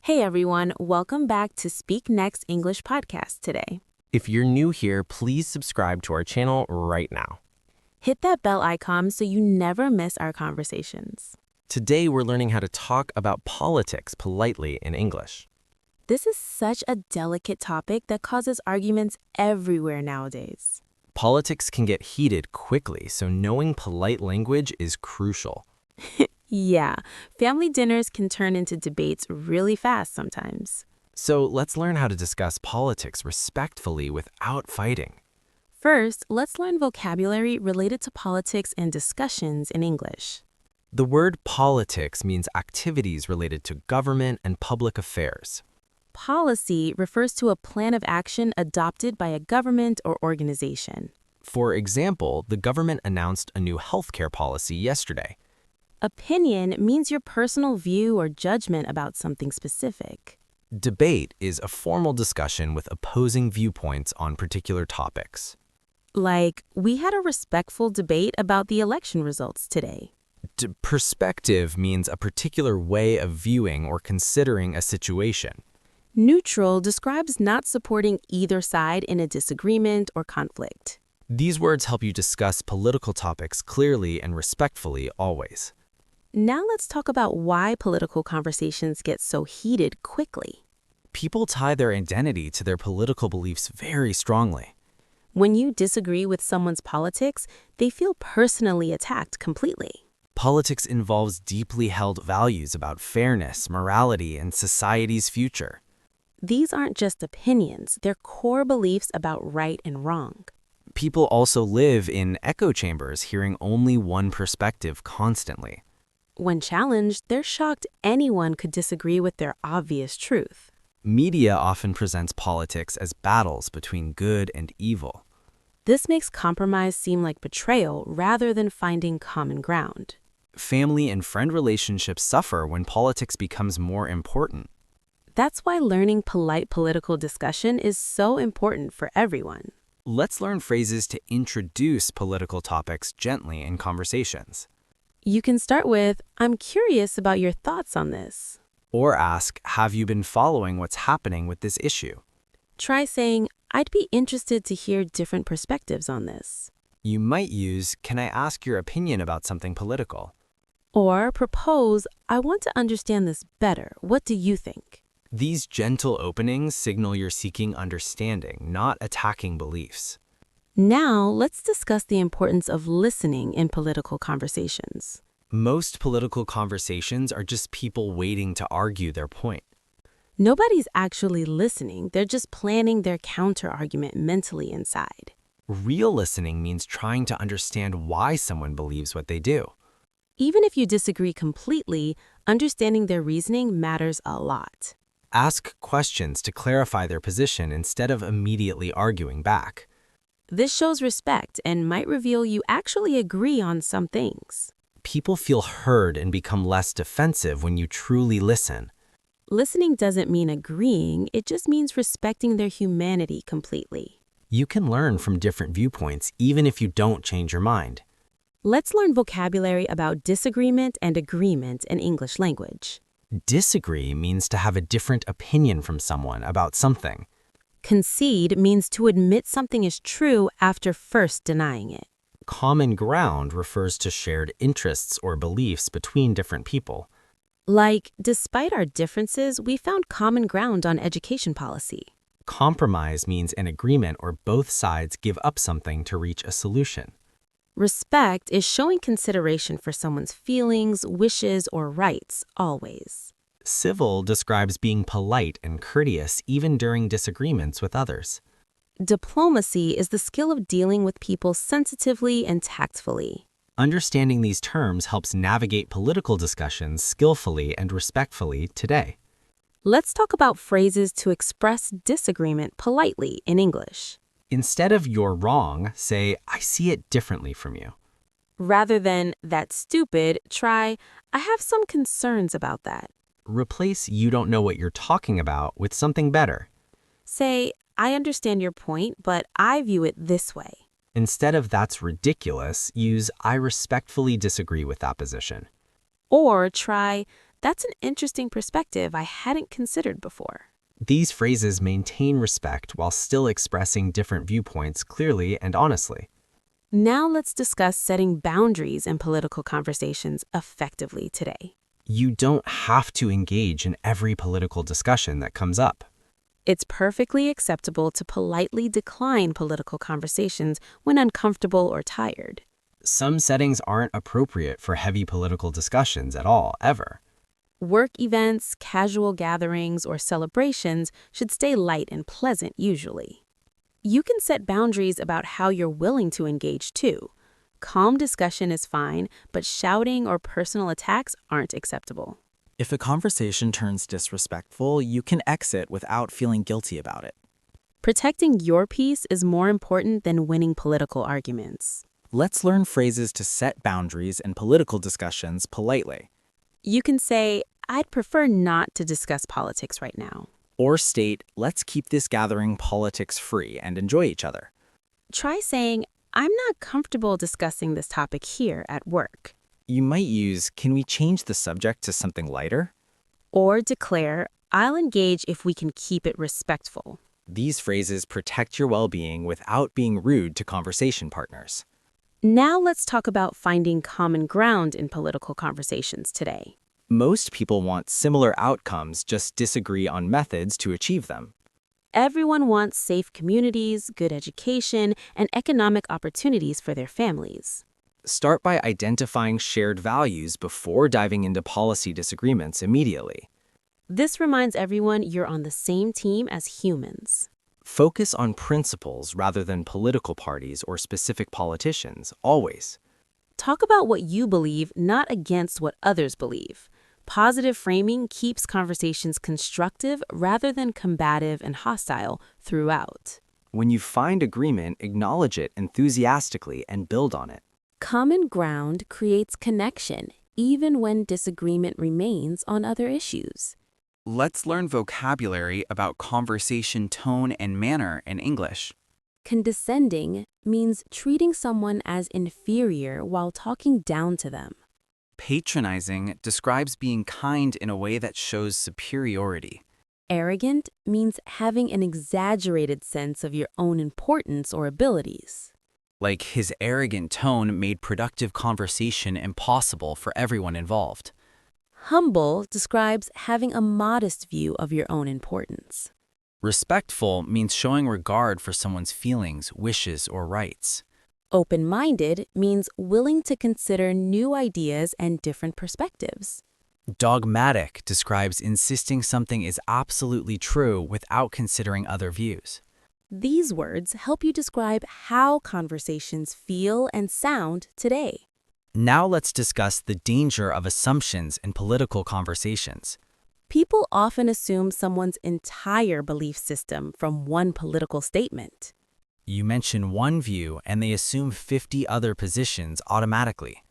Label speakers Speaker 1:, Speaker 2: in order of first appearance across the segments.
Speaker 1: Hey everyone, welcome back to SpeakNext English Podcast today.
Speaker 2: If you're new here, please subscribe to our channel right now.
Speaker 1: Hit that bell icon so you never miss our conversations.
Speaker 2: Today, we're learning how to talk about politics politely in English.
Speaker 1: This is such a delicate topic that causes arguments everywhere nowadays.
Speaker 2: Politics can get heated quickly, so knowing polite language is crucial.
Speaker 1: Yeah, family dinners can turn into debates really fast sometimes.
Speaker 2: So let's learn how to discuss politics respectfully without fighting.
Speaker 1: First, let's learn vocabulary related to politics and discussions in English.
Speaker 2: The word politics means activities related to government and public affairs.
Speaker 1: Policy refers to a plan of action adopted by a government or organization.
Speaker 2: For example, the government announced a new healthcare policy yesterday.
Speaker 1: Opinion means your personal view or judgment about something specific.
Speaker 2: Debate is a formal discussion with opposing viewpoints on particular topics.
Speaker 1: Like, we had a respectful debate about the election results today.
Speaker 2: Perspective means a particular way of viewing or considering a situation.
Speaker 1: Neutral describes not supporting either side in a disagreement or conflict.
Speaker 2: These words help you discuss political topics clearly and respectfully always.
Speaker 1: Now let's talk about why political conversations get so heated quickly.
Speaker 2: People tie their identity to their political beliefs very strongly.
Speaker 1: When you disagree with someone's politics, they feel personally attacked completely.
Speaker 2: Politics involves deeply held values about fairness, morality, and society's future.
Speaker 1: These aren't just opinions, they're core beliefs about right and wrong.
Speaker 2: People also live in echo chambers, hearing only one perspective constantly.
Speaker 1: When challenged, they're shocked anyone could disagree with their obvious truth.
Speaker 2: Media often presents politics as battles between good and evil.
Speaker 1: This makes compromise seem like betrayal rather than finding common ground.
Speaker 2: Family and friend relationships suffer when politics becomes more important.
Speaker 1: That's why learning polite political discussion is so important for everyone.
Speaker 2: Let's learn phrases to introduce political topics gently in conversations.
Speaker 1: You can start with, "I'm curious about your thoughts on this."
Speaker 2: Or ask, have you been following what's happening with this issue?
Speaker 1: Try saying, "I'd be interested to hear different perspectives on this."
Speaker 2: You might use, can I ask your opinion about something political?
Speaker 1: Or propose, "I want to understand this better. What do you think?"
Speaker 2: These gentle openings signal you're seeking understanding, not attacking beliefs.
Speaker 1: Now, let's discuss the importance of listening in political conversations.
Speaker 2: Most political conversations are just people waiting to argue their point.
Speaker 1: Nobody's actually listening, they're just planning their counter-argument mentally inside.
Speaker 2: Real listening means trying to understand why someone believes what they do.
Speaker 1: Even if you disagree completely, understanding their reasoning matters a lot.
Speaker 2: Ask questions to clarify their position instead of immediately arguing back.
Speaker 1: This shows respect and might reveal you actually agree on some things.
Speaker 2: People feel heard and become less defensive when you truly listen.
Speaker 1: Listening doesn't mean agreeing, it just means respecting their humanity completely.
Speaker 2: You can learn from different viewpoints even if you don't change your mind.
Speaker 1: Let's learn vocabulary about disagreement and agreement in English language.
Speaker 2: Disagree means to have a different opinion from someone about something.
Speaker 1: Concede means to admit something is true after first denying it.
Speaker 2: Common ground refers to shared interests or beliefs between different people.
Speaker 1: Like, despite our differences, we found common ground on education policy.
Speaker 2: Compromise means an agreement where both sides give up something to reach a solution.
Speaker 1: Respect is showing consideration for someone's feelings, wishes, or rights, always.
Speaker 2: Civil describes being polite and courteous even during disagreements with others.
Speaker 1: Diplomacy is the skill of dealing with people sensitively and tactfully.
Speaker 2: Understanding these terms helps navigate political discussions skillfully and respectfully today.
Speaker 1: Let's talk about phrases to express disagreement politely in English.
Speaker 2: Instead of "you're wrong," say, "I see it differently from you."
Speaker 1: Rather than "that's stupid," try, "I have some concerns about that."
Speaker 2: Replace "you don't know what you're talking about" with something better.
Speaker 1: Say, "I understand your point, but I view it this way."
Speaker 2: Instead of "that's ridiculous," use "I respectfully disagree with that position."
Speaker 1: Or try, That's an interesting perspective I hadn't considered before.
Speaker 2: These phrases maintain respect while still expressing different viewpoints clearly and honestly.
Speaker 1: Now let's discuss setting boundaries in political conversations effectively today.
Speaker 2: You don't have to engage in every political discussion that comes up.
Speaker 1: It's perfectly acceptable to politely decline political conversations when uncomfortable or tired.
Speaker 2: Some settings aren't appropriate for heavy political discussions at all, ever.
Speaker 1: Work events, casual gatherings, or celebrations should stay light and pleasant usually. You can set boundaries about how you're willing to engage too. Calm discussion is fine, but shouting or personal attacks aren't acceptable.
Speaker 3: If a conversation turns disrespectful, you can exit without feeling guilty about it.
Speaker 1: Protecting your peace is more important than winning political arguments.
Speaker 3: Let's learn phrases to set boundaries in political discussions politely.
Speaker 1: You can say, "I'd prefer not to discuss politics right now."
Speaker 3: Or state, let's keep this gathering politics-free and enjoy each other.
Speaker 1: Try saying, "I'm not comfortable discussing this topic here at work."
Speaker 3: You might use, can we change the subject to something lighter?
Speaker 1: Or declare, "I'll engage if we can keep it respectful."
Speaker 3: These phrases protect your well-being without being rude to conversation partners.
Speaker 1: Now let's talk about finding common ground in political conversations today.
Speaker 3: Most people want similar outcomes, just disagree on methods to achieve them.
Speaker 1: Everyone wants safe communities, good education, and economic opportunities for their families.
Speaker 2: Start by identifying shared values before diving into policy disagreements immediately.
Speaker 1: This reminds everyone you're on the same team as humans.
Speaker 2: Focus on principles rather than political parties or specific politicians, always.
Speaker 1: Talk about what you believe, not against what others believe. Positive framing keeps conversations constructive rather than combative and hostile throughout.
Speaker 2: When you find agreement, acknowledge it enthusiastically and build on it.
Speaker 1: Common ground creates connection, even when disagreement remains on other issues.
Speaker 4: Let's learn vocabulary about conversation tone and manner in English.
Speaker 1: Condescending means treating someone as inferior while talking down to them.
Speaker 4: Patronizing describes being kind in a way that shows superiority.
Speaker 1: Arrogant means having an exaggerated sense of your own importance or abilities.
Speaker 4: Like his arrogant tone made productive conversation impossible for everyone involved.
Speaker 1: Humble describes having a modest view of your own importance.
Speaker 4: Respectful means showing regard for someone's feelings, wishes, or rights.
Speaker 1: Open-minded means willing to consider new ideas and different perspectives.
Speaker 4: Dogmatic describes insisting something is absolutely true without considering other views.
Speaker 1: These words help you describe how conversations feel and sound today.
Speaker 4: Now let's discuss the danger of assumptions in political conversations.
Speaker 1: People often assume someone's entire belief system from one political statement.
Speaker 4: You mention one view and they assume 50 other positions automatically.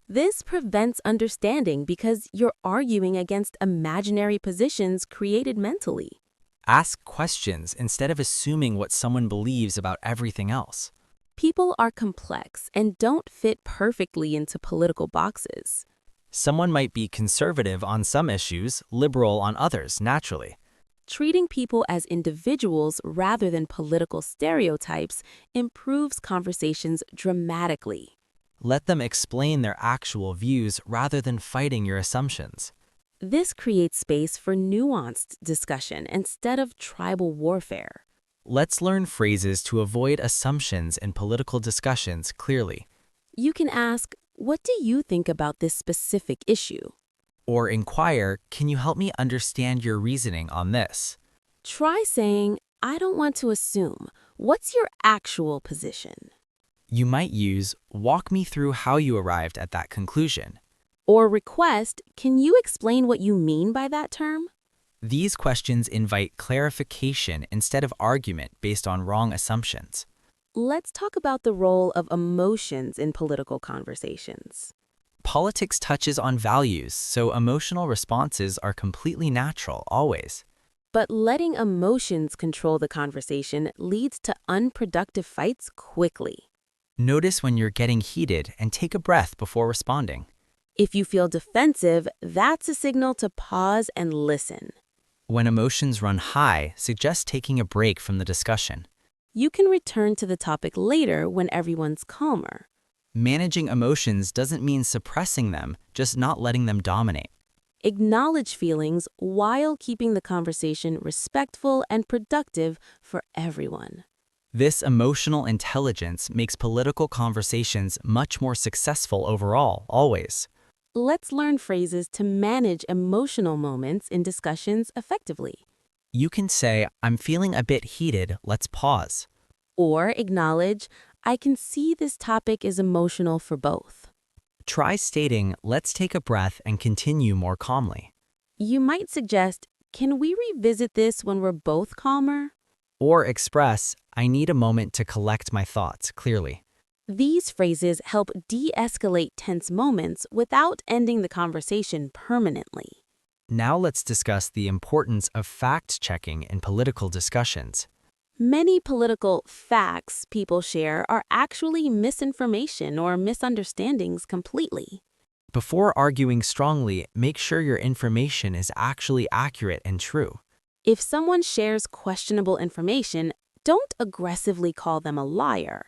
Speaker 1: This prevents understanding because you're arguing against imaginary positions created mentally.
Speaker 4: Ask questions instead of assuming what someone believes about everything else.
Speaker 1: People are complex and don't fit perfectly into political boxes.
Speaker 4: Someone might be conservative on some issues, liberal on others, naturally.
Speaker 1: Treating people as individuals rather than political stereotypes improves conversations dramatically.
Speaker 4: Let them explain their actual views rather than fighting your assumptions.
Speaker 1: This creates space for nuanced discussion instead of tribal warfare.
Speaker 4: Let's learn phrases to avoid assumptions in political discussions clearly.
Speaker 1: You can ask, "What do you think about this specific issue?"
Speaker 4: Or inquire, can you help me understand your reasoning on this?
Speaker 1: Try saying, "I don't want to assume. What's your actual position?"
Speaker 4: You might use, walk me through how you arrived at that conclusion.
Speaker 1: Or request, "Can you explain what you mean by that term?"
Speaker 4: These questions invite clarification instead of argument based on wrong assumptions.
Speaker 1: Let's talk about the role of emotions in political conversations.
Speaker 4: Politics touches on values, so emotional responses are completely natural, always.
Speaker 1: But letting emotions control the conversation leads to unproductive fights quickly.
Speaker 4: Notice when you're getting heated and take a breath before responding.
Speaker 1: If you feel defensive, that's a signal to pause and listen.
Speaker 4: When emotions run high, suggest taking a break from the discussion.
Speaker 1: You can return to the topic later when everyone's calmer.
Speaker 4: Managing emotions doesn't mean suppressing them, just not letting them dominate.
Speaker 1: Acknowledge feelings while keeping the conversation respectful and productive for everyone.
Speaker 4: This emotional intelligence makes political conversations much more successful overall, always.
Speaker 1: Let's learn phrases to manage emotional moments in discussions effectively.
Speaker 4: You can say, "I'm feeling a bit heated, let's pause."
Speaker 1: Or acknowledge, I can see this topic is emotional for both.
Speaker 4: Try stating, "Let's take a breath and continue more calmly."
Speaker 1: You might suggest, can we revisit this when we're both calmer?
Speaker 4: Or express, "I need a moment to collect my thoughts clearly."
Speaker 1: These phrases help de-escalate tense moments without ending the conversation permanently.
Speaker 4: Now let's discuss the importance of fact-checking in political discussions.
Speaker 1: Many political facts people share are actually misinformation or misunderstandings completely.
Speaker 4: Before arguing strongly, make sure your information is actually accurate and true.
Speaker 1: If someone shares questionable information, don't aggressively call them a liar.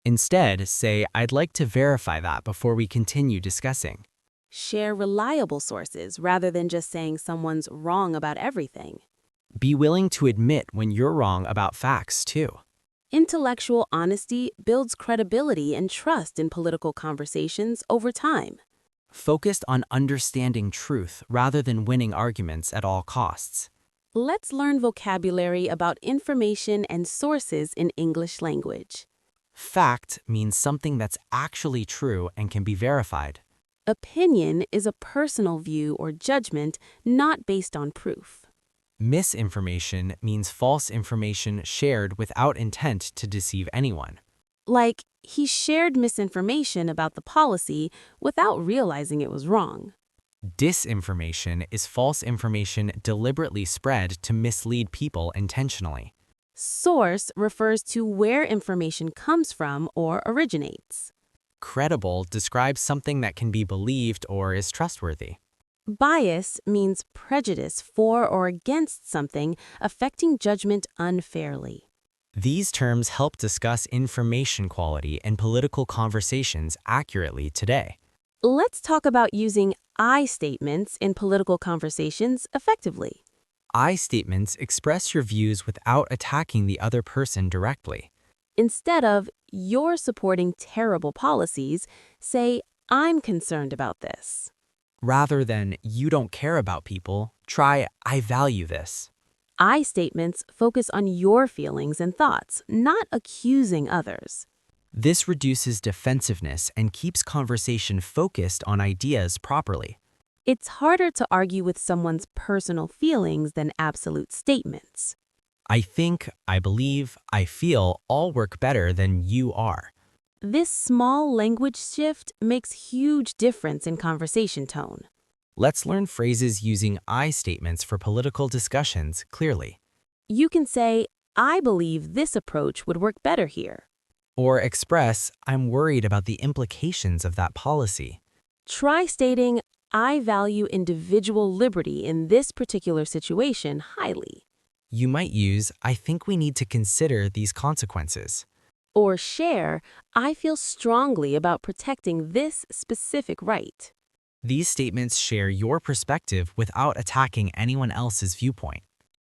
Speaker 4: Instead, say, "I'd like to verify that before we continue discussing."
Speaker 1: Share reliable sources rather than just saying someone's wrong about everything.
Speaker 4: Be willing to admit when you're wrong about facts, too.
Speaker 1: Intellectual honesty builds credibility and trust in political conversations over time.
Speaker 4: Focused on understanding truth rather than winning arguments at all costs.
Speaker 1: Let's learn vocabulary about information and sources in English language.
Speaker 4: Fact means something that's actually true and can be verified.
Speaker 1: Opinion is a personal view or judgment not based on proof.
Speaker 4: Misinformation means false information shared without intent to deceive anyone.
Speaker 1: Like, he shared misinformation about the policy without realizing it was wrong.
Speaker 4: Disinformation is false information deliberately spread to mislead people intentionally.
Speaker 1: Source refers to where information comes from or originates.
Speaker 4: Credible describes something that can be believed or is trustworthy.
Speaker 1: Bias means prejudice for or against something, affecting judgment unfairly.
Speaker 4: These terms help discuss information quality in political conversations accurately today.
Speaker 1: Let's talk about using I statements in political conversations effectively.
Speaker 4: I statements express your views without attacking the other person directly.
Speaker 1: Instead of, you're supporting terrible policies, say, I'm concerned about this.
Speaker 4: Rather than, "You don't care about people," try, "I value this."
Speaker 1: I statements focus on your feelings and thoughts, not accusing others.
Speaker 4: This reduces defensiveness and keeps conversation focused on ideas properly.
Speaker 1: It's harder to argue with someone's personal feelings than absolute statements.
Speaker 4: I think, I believe, I feel all work better than "you are."
Speaker 1: This small language shift makes huge difference in conversation tone.
Speaker 4: Let's learn phrases using I statements for political discussions clearly.
Speaker 1: You can say, I believe this approach would work better here.
Speaker 4: Or express, "I'm worried about the implications of that policy."
Speaker 1: Try stating, I value individual liberty in this particular situation highly.
Speaker 4: You might use, "I think we need to consider these consequences."
Speaker 1: Or share, I feel strongly about protecting this specific right.
Speaker 4: These statements share your perspective without attacking anyone else's viewpoint.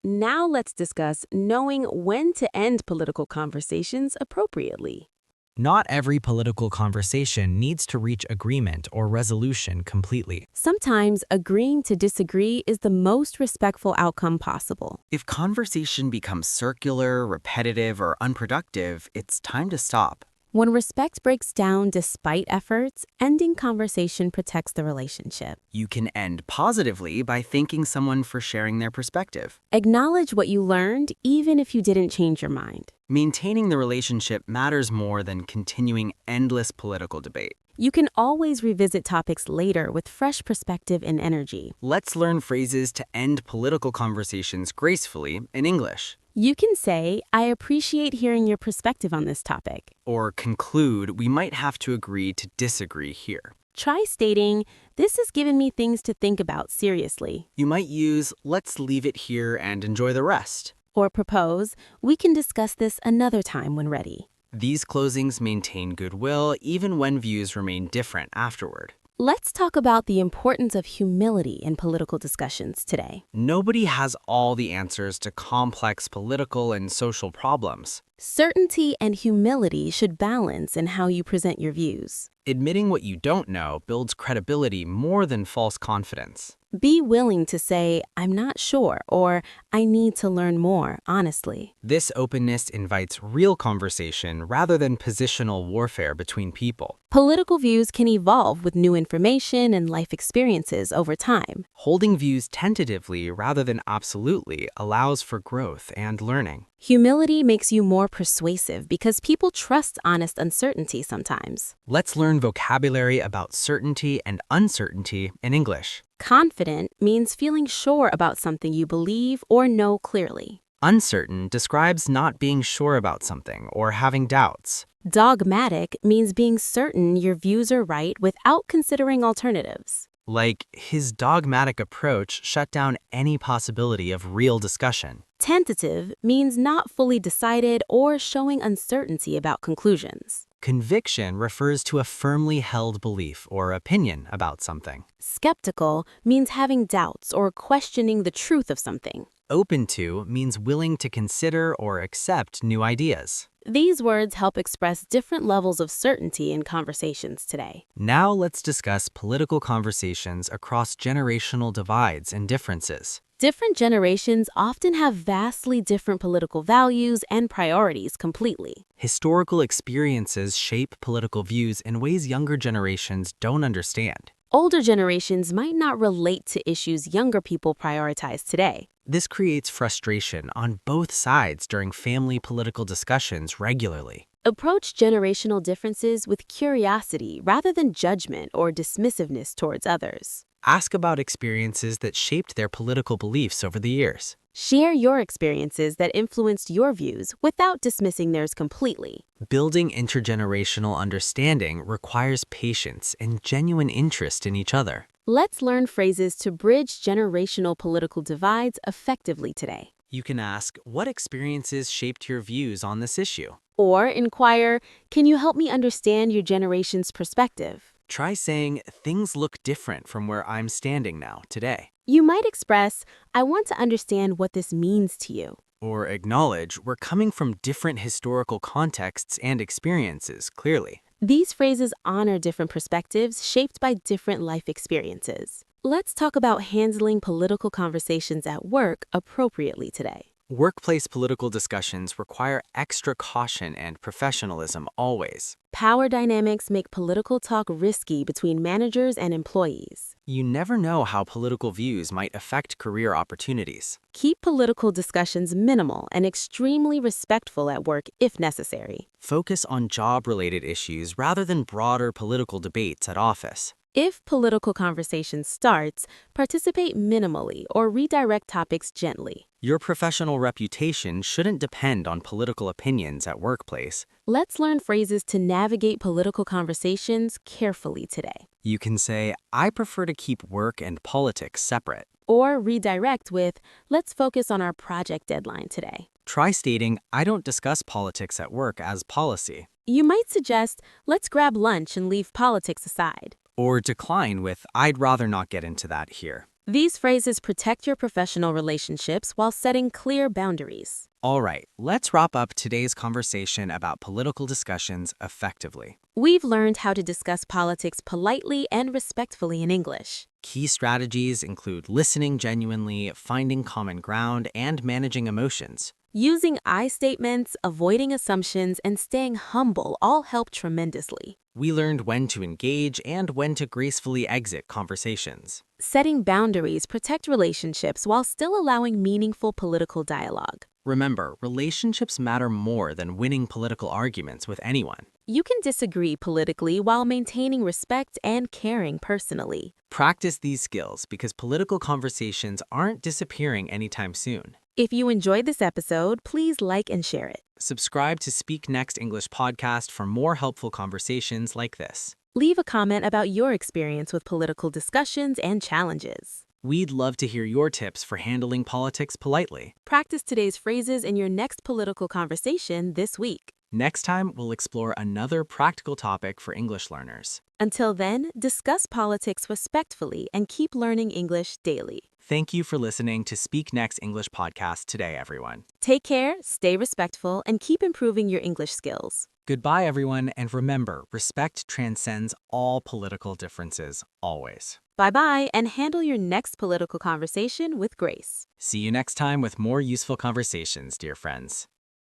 Speaker 1: Now let's discuss knowing when to end political conversations appropriately.
Speaker 4: Not every political conversation needs to reach agreement or resolution completely.
Speaker 1: Sometimes agreeing to disagree is the most respectful outcome possible.
Speaker 3: If conversation becomes circular, repetitive, or unproductive, it's time to stop.
Speaker 1: When respect breaks down despite efforts, ending conversation protects the relationship.
Speaker 3: You can end positively by thanking someone for sharing their perspective.
Speaker 1: Acknowledge what you learned even if you didn't change your mind.
Speaker 3: Maintaining the relationship matters more than continuing endless political debate.
Speaker 1: You can always revisit topics later with fresh perspective and energy.
Speaker 3: Let's learn phrases to end political conversations gracefully in English.
Speaker 1: You can say, I appreciate hearing your perspective on this topic.
Speaker 3: Or conclude, we might have to agree to disagree here.
Speaker 1: Try stating, This has given me things to think about seriously.
Speaker 2: You might use, let's leave it here and enjoy the rest.
Speaker 1: Or propose, we can discuss this another time when ready.
Speaker 2: These closings maintain goodwill even when views remain different afterward.
Speaker 1: Let's talk about the importance of humility in political discussions today.
Speaker 2: Nobody has all the answers to complex political and social problems.
Speaker 1: Certainty and humility should balance in how you present your views.
Speaker 2: Admitting what you don't know builds credibility more than false confidence.
Speaker 1: Be willing to say, I'm not sure, or I need to learn more, honestly.
Speaker 2: This openness invites real conversation rather than positional warfare between people.
Speaker 1: Political views can evolve with new information and life experiences over time.
Speaker 2: Holding views tentatively rather than absolutely allows for growth and learning.
Speaker 1: Humility makes you more persuasive because people trust honest uncertainty sometimes.
Speaker 2: Let's learn vocabulary about certainty and uncertainty in English.
Speaker 1: Confident means feeling sure about something you believe or know clearly.
Speaker 2: Uncertain describes not being sure about something or having doubts.
Speaker 1: Dogmatic means being certain your views are right without considering alternatives.
Speaker 2: Like, his dogmatic approach shut down any possibility of real discussion.
Speaker 1: Tentative means not fully decided or showing uncertainty about conclusions.
Speaker 2: Conviction refers to a firmly held belief or opinion about something.
Speaker 1: Skeptical means having doubts or questioning the truth of something.
Speaker 2: Open to means willing to consider or accept new ideas.
Speaker 1: These words help express different levels of certainty in conversations today.
Speaker 2: Now let's discuss political conversations across generational divides and differences.
Speaker 1: Different generations often have vastly different political values and priorities completely.
Speaker 2: Historical experiences shape political views in ways younger generations don't understand.
Speaker 1: Older generations might not relate to issues younger people prioritize today.
Speaker 2: This creates frustration on both sides during family political discussions regularly.
Speaker 1: Approach generational differences with curiosity rather than judgment or dismissiveness towards others.
Speaker 2: Ask about experiences that shaped their political beliefs over the years.
Speaker 1: Share your experiences that influenced your views without dismissing theirs completely.
Speaker 2: Building intergenerational understanding requires patience and genuine interest in each other.
Speaker 1: Let's learn phrases to bridge generational political divides effectively today.
Speaker 2: You can ask, what experiences shaped your views on this issue?
Speaker 1: Or inquire, can you help me understand your generation's perspective?
Speaker 2: Try saying, things look different from where I'm standing now, today.
Speaker 1: You might express, I want to understand what this means to you.
Speaker 2: Or acknowledge, we're coming from different historical contexts and experiences, clearly.
Speaker 1: These phrases honor different perspectives shaped by different life experiences. Let's talk about handling political conversations at work appropriately today.
Speaker 2: Workplace political discussions require extra caution and professionalism always.
Speaker 1: Power dynamics make political talk risky between managers and employees.
Speaker 2: You never know how political views might affect career opportunities.
Speaker 1: Keep political discussions minimal and extremely respectful at work if necessary.
Speaker 2: Focus on job-related issues rather than broader political debates at office.
Speaker 1: If political conversation starts, participate minimally or redirect topics gently.
Speaker 2: Your professional reputation shouldn't depend on political opinions at workplace.
Speaker 1: Let's learn phrases to navigate political conversations carefully today.
Speaker 2: You can say, I prefer to keep work and politics separate.
Speaker 1: Or redirect with, let's focus on our project deadline today.
Speaker 2: Try stating, I don't discuss politics at work as policy.
Speaker 1: You might suggest, let's grab lunch and leave politics aside.
Speaker 2: Or decline with, I'd rather not get into that here.
Speaker 1: These phrases protect your professional relationships while setting clear boundaries.
Speaker 2: All right, let's wrap up today's conversation about political discussions effectively.
Speaker 1: We've learned how to discuss politics politely and respectfully in English.
Speaker 2: Key strategies include listening genuinely, finding common ground, and managing emotions.
Speaker 1: Using I statements, avoiding assumptions, and staying humble all help tremendously.
Speaker 2: We learned when to engage and when to gracefully exit conversations.
Speaker 1: Setting boundaries protect relationships while still allowing meaningful political dialogue.
Speaker 2: Remember, relationships matter more than winning political arguments with anyone.
Speaker 1: You can disagree politically while maintaining respect and caring personally.
Speaker 2: Practice these skills because political conversations aren't disappearing anytime soon.
Speaker 1: If you enjoyed this episode, please like and share it.
Speaker 2: Subscribe to Speak Next English Podcast for more helpful conversations like this.
Speaker 1: Leave a comment about your experience with political discussions and challenges.
Speaker 3: We'd love to hear your tips for handling politics politely.
Speaker 1: Practice today's phrases in your next political conversation this week.
Speaker 3: Next time, we'll explore another practical topic for English learners.
Speaker 1: Until then, discuss politics respectfully and keep learning English daily.
Speaker 3: Thank you for listening to SpeakNext English Podcast today, everyone.
Speaker 1: Take care, stay respectful, and keep improving your English skills.
Speaker 3: Goodbye, everyone, and remember, respect transcends all political differences, always.
Speaker 1: Bye-bye, and handle your next political conversation with grace.
Speaker 3: See you next time with more useful conversations, dear friends.